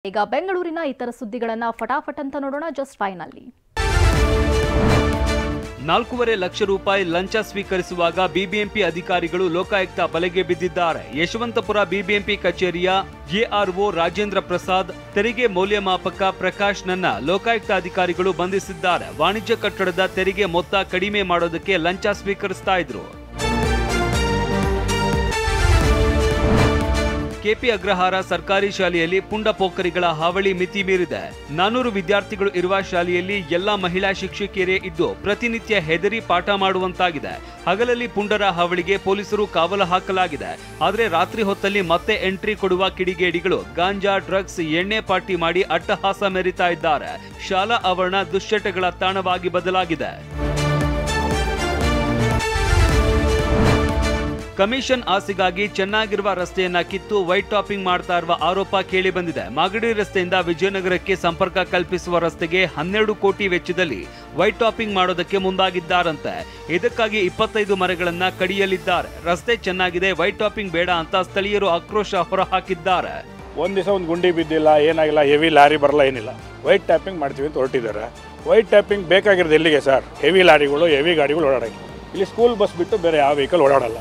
ಈಗ ಬೆಂಗಳೂರಿನ ಇತರ ಸುದ್ದಿಗಳನ್ನು ಫಟಾಫಟ್ ಅಂತ ನೋಡೋಣ. ಜಸ್ಟ್ ಫೈನಲ್ಲಿ 4.5 ಲಕ್ಷ ರೂಪಾಯಿ ಲಂಚ ಸ್ವೀಕರಿಸುವಾಗ ಬಿಬಿಎಂಪಿ ಅಧಿಕಾರಿಗಳು ಲೋಕಾಯುಕ್ತ ಬಲೆಗೆ ಬಿದ್ದಿದ್ದಾರೆ. ಯಶವಂತಪುರ ಬಿಬಿಎಂಪಿ ಕಚೇರಿಯ ಎಆರ್ಒ ರಾಜೇಂದ್ರ ಪ್ರಸಾದ್, ತೆರಿಗೆ ಮೌಲ್ಯಮಾಪಕ ಪ್ರಕಾಶ್ ನನ್ನ ಲೋಕಾಯುಕ್ತ ಅಧಿಕಾರಿಗಳು ಬಂಧಿಸಿದ್ದಾರೆ. ವಾಣಿಜ್ಯ ಕಟ್ಟಡದ ತೆರಿಗೆ ಮೊತ್ತ ಕಡಿಮೆ ಮಾಡೋದಕ್ಕೆ ಲಂಚ ಸ್ವೀಕರಿಸ್ತಾ ಇದ್ರು. ಕೆಪಿ ಅಗ್ರಹಾರ ಸರ್ಕಾರಿ ಶಾಲೆಯಲ್ಲಿ ಪುಂಡ ಪೋಖರಿಗಳ ಹಾವಳಿ ಮಿತಿ ಮೀರಿದೆ. 400 ವಿದ್ಯಾರ್ಥಿಗಳು ಇರುವ ಶಾಲೆಯಲ್ಲಿ ಎಲ್ಲಾ ಮಹಿಳಾ ಶಿಕ್ಷಕಿಯರೇ ಇದ್ದು ಪ್ರತಿನಿತ್ಯ ಹೆದರಿ ಪಾಠ ಮಾಡುವಂತಾಗಿದೆ. ಹಗಲಲ್ಲಿ ಪುಂಡರ ಹಾವಳಿಗೆ ಪೊಲೀಸರು ಕಾವಲು ಹಾಕಲಾಗಿದೆ. ಆದರೆ ರಾತ್ರಿ ಹೊತ್ತಲ್ಲಿ ಮತ್ತೆ ಎಂಟ್ರಿ ಕೊಡುವ ಕಿಡಿಗೇಡಿಗಳು ಗಾಂಜಾ, ಡ್ರಗ್ಸ್, ಎಣ್ಣೆ ಪಾರ್ಟಿ ಮಾಡಿ ಅಟ್ಟಹಾಸ ಮೆರಿತಾ ಇದ್ದಾರೆ. ಶಾಲಾ ಆವರಣ ದುಶ್ಚಟಗಳ ತಾಣವಾಗಿ ಬದಲಾಗಿದೆ. ಕಮಿಷನ್ ಆಸೆಗಾಗಿ ಚೆನ್ನಾಗಿರುವ ರಸ್ತೆಯನ್ನ ಕಿತ್ತು ವೈಟ್ ಟಾಪಿಂಗ್ ಮಾಡ್ತಾ ಇರುವ ಆರೋಪ ಕೇಳಿ ಬಂದಿದೆ. ಮಾಗಡಿ ರಸ್ತೆಯಿಂದ ವಿಜಯನಗರಕ್ಕೆ ಸಂಪರ್ಕ ಕಲ್ಪಿಸುವ ರಸ್ತೆಗೆ 12 ಕೋಟಿ ವೆಚ್ಚದಲ್ಲಿ ವೈಟ್ ಟಾಪಿಂಗ್ ಮಾಡೋದಕ್ಕೆ ಮುಂದಾಗಿದ್ದಾರಂತೆ. ಇದಕ್ಕಾಗಿ 25 ಮರಗಳನ್ನ ಕಡಿಯಲಿದ್ದಾರೆ. ರಸ್ತೆ ಚೆನ್ನಾಗಿದೆ, ವೈಟ್ ಟಾಪಿಂಗ್ ಬೇಡ ಅಂತ ಸ್ಥಳೀಯರು ಆಕ್ರೋಶ ಹೊರಹಾಕಿದ್ದಾರೆ. ಒಂದು ದಿವಸ ಒಂದು ಗುಂಡಿ ಬಿದ್ದಿಲ್ಲ, ಏನಾಗಿಲ್ಲ, ಹೆವಿ ಲಾರಿ ಬರಲ್ಲ, ಏನಿಲ್ಲ, ವೈಟ್ ಟ್ಯಾಪಿಂಗ್ ಮಾಡ್ತೀವಿ ಅಂತ ಹೊರಟಿದ್ದಾರೆ. ವೈಟ್ ಟ್ಯಾಪಿಂಗ್ ಬೇಕಾಗಿರೋದು ಎಲ್ಲಿಗೆ ಸರ್? ಹೆವಿ ಲಾರಿಗಳು, ಹೆವಿ ಗಾಡಿಗಳು ಓಡಾಡೋಕ್ಕೆ. ಇಲ್ಲಿ ಸ್ಕೂಲ್ ಬಸ್ ಬಿಟ್ಟು ಬೇರೆ ಯಾವ ವೆಹಿಕಲ್ ಓಡಾಡಲ್ಲ.